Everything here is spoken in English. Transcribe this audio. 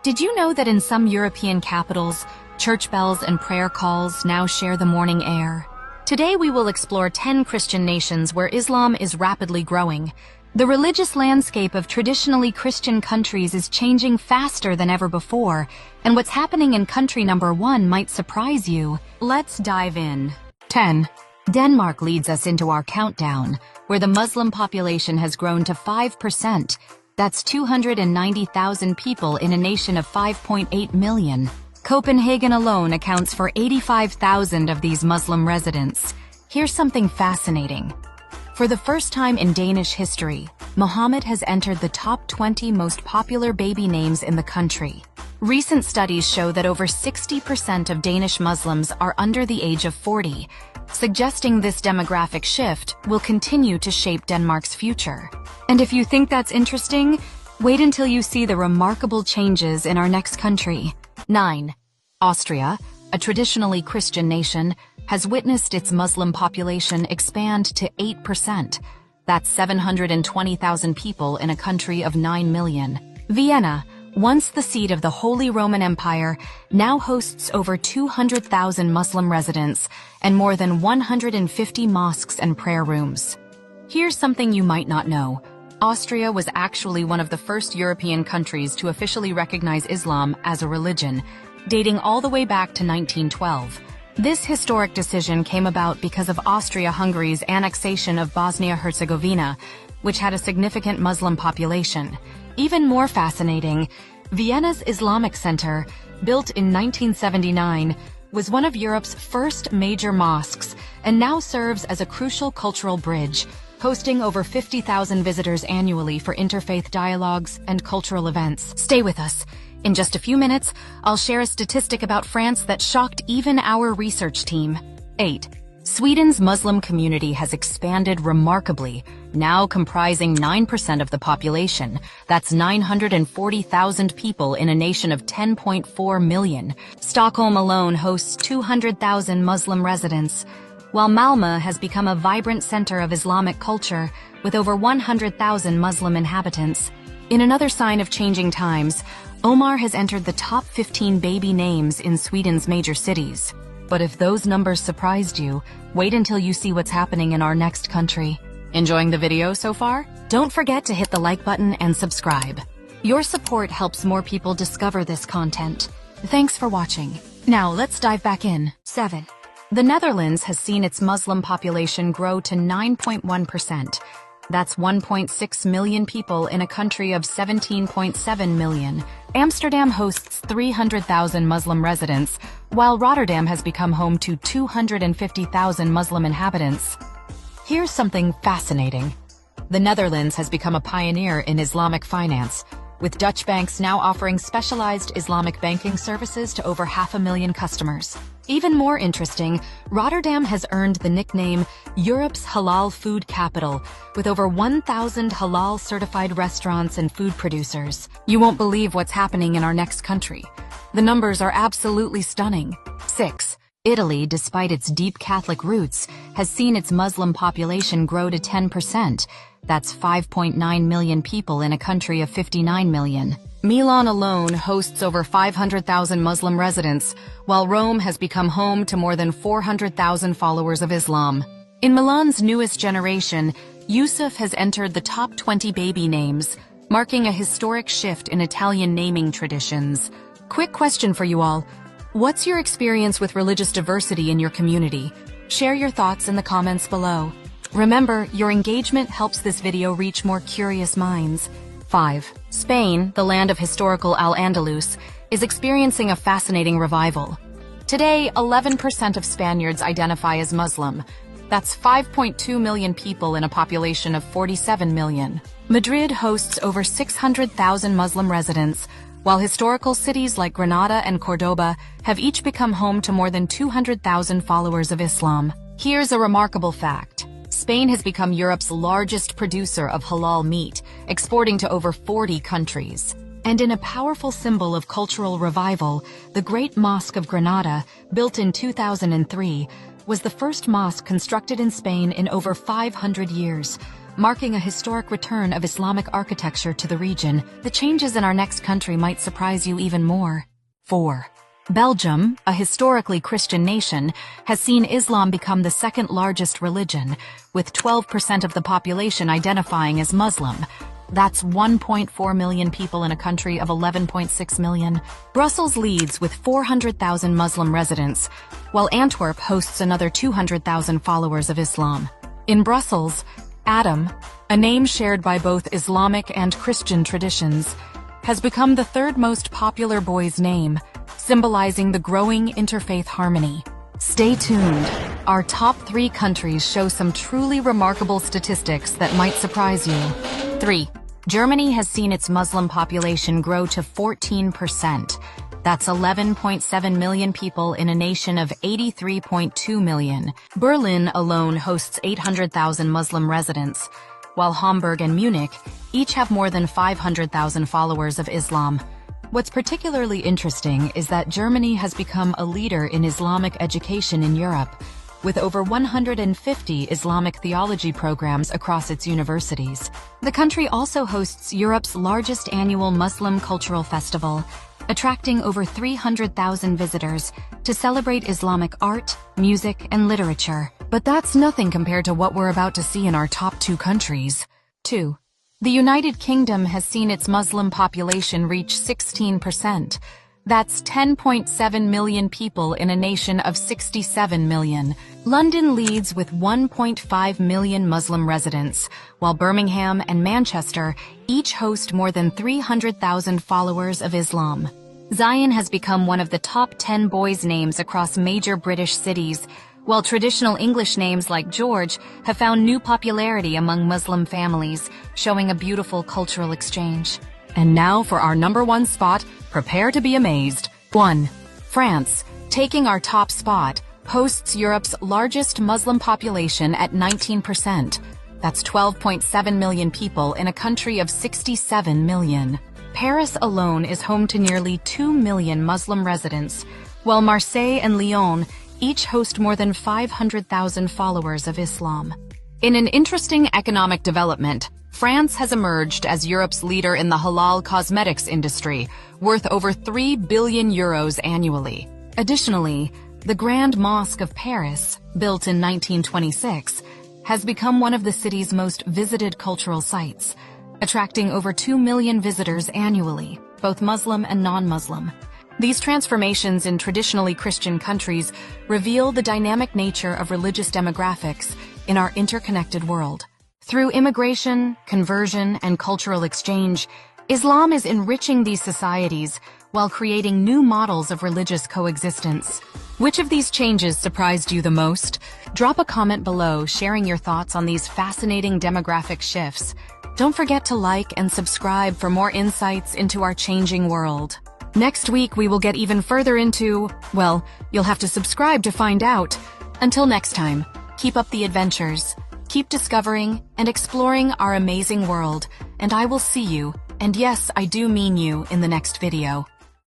Did you know that in some European capitals, church bells and prayer calls now share the morning air? Today we will explore 10 Christian nations where Islam is rapidly growing. The religious landscape of traditionally Christian countries is changing faster than ever before, and what's happening in country number 1 might surprise you. Let's dive in. 10. Denmark leads us into our countdown, where the Muslim population has grown to 5%. That's 290,000 people in a nation of 5.8 million. Copenhagen alone accounts for 85,000 of these Muslim residents. Here's something fascinating. For the first time in Danish history, Mohammed has entered the top 20 most popular baby names in the country. Recent studies show that over 60% of Danish Muslims are under the age of 40, suggesting this demographic shift will continue to shape Denmark's future. And if you think that's interesting, wait until you see the remarkable changes in our next country. 9. Austria, a traditionally Christian nation, has witnessed its Muslim population expand to 8%. That's 720,000 people in a country of 9 million. Vienna, once the seat of the Holy Roman Empire, now hosts over 200,000 Muslim residents and more than 150 mosques and prayer rooms. Here's something you might not know. Austria was actually one of the first European countries to officially recognize Islam as a religion, dating all the way back to 1912. This historic decision came about because of Austria-Hungary's annexation of Bosnia-Herzegovina, which had a significant Muslim population. Even more fascinating, Vienna's Islamic Center, built in 1979, was one of Europe's first major mosques and now serves as a crucial cultural bridge, hosting over 50,000 visitors annually for interfaith dialogues and cultural events. Stay with us. In just a few minutes, I'll share a statistic about France that shocked even our research team. 8. Sweden's Muslim community has expanded remarkably, now comprising 9% of the population. That's 940,000 people in a nation of 10.4 million. Stockholm alone hosts 200,000 Muslim residents, while Malmö has become a vibrant center of Islamic culture with over 100,000 Muslim inhabitants. In another sign of changing times, Omar has entered the top 15 baby names in Sweden's major cities. But if those numbers surprised you, wait until you see what's happening in our next country. Enjoying the video so far? Don't forget to hit the like button and subscribe. Your support helps more people discover this content. Thanks for watching. Now let's dive back in. 7. The Netherlands has seen its Muslim population grow to 9.1%. That's 1.6 million people in a country of 17.7 million. Amsterdam hosts 300,000 Muslim residents, while Rotterdam has become home to 250,000 Muslim inhabitants. Here's something fascinating. The Netherlands has become a pioneer in Islamic finance, with Dutch banks now offering specialized Islamic banking services to over 500,000 customers. Even more interesting, Rotterdam has earned the nickname Europe's halal food capital, with over 1,000 halal-certified restaurants and food producers. You won't believe what's happening in our next country. The numbers are absolutely stunning. 6. Italy, despite its deep Catholic roots, has seen its Muslim population grow to 10%. That's 5.9 million people in a country of 59 million. Milan alone hosts over 500,000 Muslim residents, while Rome has become home to more than 400,000 followers of Islam. In Milan's newest generation, Yusuf has entered the top 20 baby names, marking a historic shift in Italian naming traditions. Quick question for you all. What's your experience with religious diversity in your community? Share your thoughts in the comments below. Remember, your engagement helps this video reach more curious minds. 5. Spain, the land of historical Al-Andalus, is experiencing a fascinating revival. Today, 11% of Spaniards identify as Muslim. That's 5.2 million people in a population of 47 million. Madrid hosts over 600,000 Muslim residents, while historical cities like Granada and Cordoba have each become home to more than 200,000 followers of Islam. Here's a remarkable fact. Spain has become Europe's largest producer of halal meat, exporting to over 40 countries. And in a powerful symbol of cultural revival, the Great Mosque of Granada, built in 2003, was the first mosque constructed in Spain in over 500 years, marking a historic return of Islamic architecture to the region. The changes in our next country might surprise you even more. 4. Belgium, a historically Christian nation, has seen Islam become the second largest religion, with 12% of the population identifying as Muslim. That's 1.4 million people in a country of 11.6 million. Brussels leads with 400,000 Muslim residents, while Antwerp hosts another 200,000 followers of Islam. In Brussels, Adam, a name shared by both Islamic and Christian traditions, has become the third most popular boy's name, symbolizing the growing interfaith harmony. Stay tuned. Our top 3 countries show some truly remarkable statistics that might surprise you. 3. Germany has seen its Muslim population grow to 14%. That's 11.7 million people in a nation of 83.2 million. Berlin alone hosts 800,000 Muslim residents, while Hamburg and Munich each have more than 500,000 followers of Islam. What's particularly interesting is that Germany has become a leader in Islamic education in Europe, with over 150 Islamic theology programs across its universities. The country also hosts Europe's largest annual Muslim cultural festival, attracting over 300,000 visitors to celebrate Islamic art, music, and literature. But that's nothing compared to what we're about to see in our top 2 countries. 2. The United Kingdom has seen its Muslim population reach 16%. That's 10.7 million people in a nation of 67 million. London leads with 1.5 million Muslim residents, while Birmingham and Manchester each host more than 300,000 followers of Islam. Zion has become one of the top 10 boys' names across major British cities, while traditional English names like George have found new popularity among Muslim families, showing a beautiful cultural exchange. And now for our number 1 spot, prepare to be amazed. 1. France, taking our top spot, hosts Europe's largest Muslim population at 19%. That's 12.7 million people in a country of 67 million. Paris alone is home to nearly 2 million Muslim residents, while Marseille and Lyon each host more than 500,000 followers of Islam. In an interesting economic development, France has emerged as Europe's leader in the halal cosmetics industry, worth over 3 billion euros annually. Additionally, the Grand Mosque of Paris, built in 1926, has become one of the city's most visited cultural sites, attracting over 2 million visitors annually, both Muslim and non-Muslim. These transformations in traditionally Christian countries reveal the dynamic nature of religious demographics in our interconnected world. Through immigration, conversion, and cultural exchange, Islam is enriching these societies while creating new models of religious coexistence. Which of these changes surprised you the most? Drop a comment below sharing your thoughts on these fascinating demographic shifts. Don't forget to like and subscribe for more insights into our changing world. Next week, we will get even further into, well, you'll have to subscribe to find out. Until next time, keep up the adventures. Keep discovering and exploring our amazing world, and I will see you, and yes, I do mean you, in the next video.